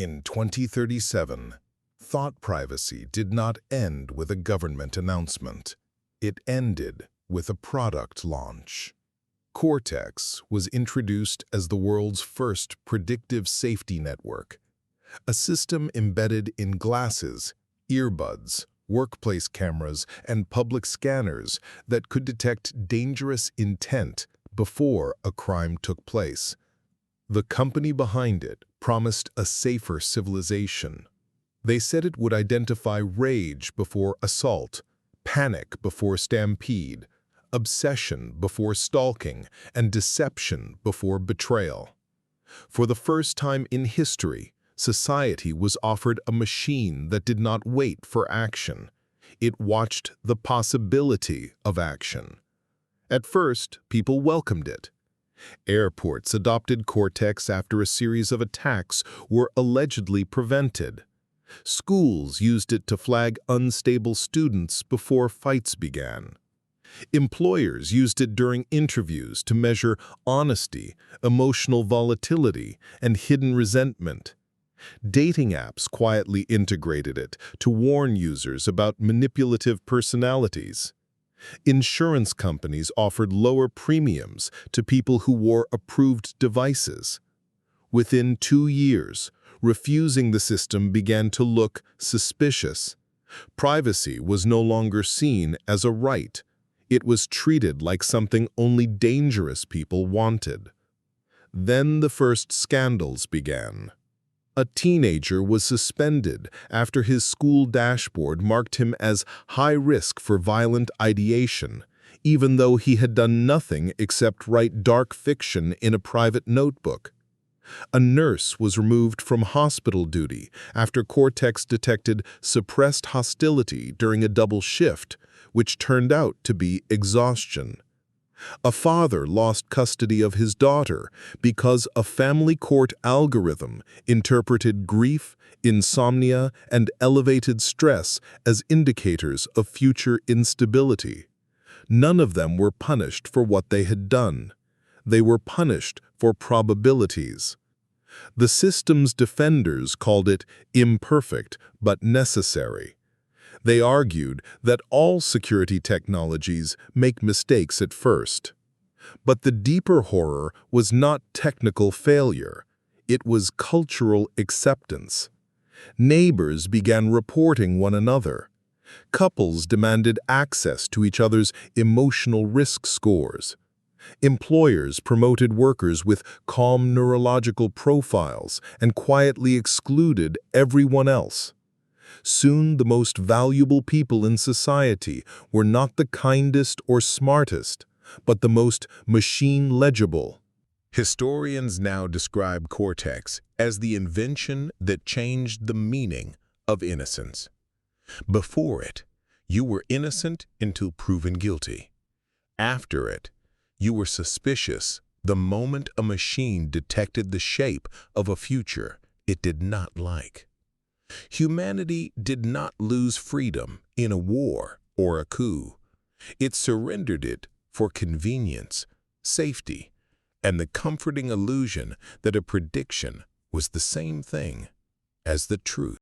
In 2037, thought privacy did not end with a government announcement. It ended with a product launch. Cortex was introduced as the world's first predictive safety network, a system embedded in glasses, earbuds, workplace cameras, and public scanners that could detect dangerous intent before a crime took place. The company behind it promised a safer civilization. They said it would identify rage before assault, panic before stampede, obsession before stalking, and deception before betrayal. For the first time in history, society was offered a machine that did not wait for action. It watched the possibility of action. At first, people welcomed it. Airports adopted Cortex after a series of attacks were allegedly prevented. Schools used it to flag unstable students before fights began. Employers used it during interviews to measure honesty, emotional volatility, and hidden resentment. Dating apps quietly integrated it to warn users about manipulative personalities. Insurance companies offered lower premiums to people who wore approved devices. Within 2 years, refusing the system began to look suspicious. Privacy was no longer seen as a right. It was treated like something only dangerous people wanted. Then the first scandals began. A teenager was suspended after his school dashboard marked him as high risk for violent ideation, even though he had done nothing except write dark fiction in a private notebook. A nurse was removed from hospital duty after Cortex detected suppressed hostility during a double shift, which turned out to be exhaustion. A father lost custody of his daughter because a family court algorithm interpreted grief, insomnia, and elevated stress as indicators of future instability. None of them were punished for what they had done. They were punished for probabilities. The system's defenders called it imperfect but necessary. They argued that all security technologies make mistakes at first. But the deeper horror was not technical failure. It was cultural acceptance. Neighbors began reporting one another. Couples demanded access to each other's emotional risk scores. Employers promoted workers with calm neurological profiles and quietly excluded everyone else. Soon, the most valuable people in society were not the kindest or smartest, but the most machine-legible. Historians now describe Cortex as the invention that changed the meaning of innocence. Before it, you were innocent until proven guilty. After it, you were suspicious the moment a machine detected the shape of a future it did not like. Humanity did not lose freedom in a war or a coup. It surrendered it for convenience, safety, and the comforting illusion that a prediction was the same thing as the truth.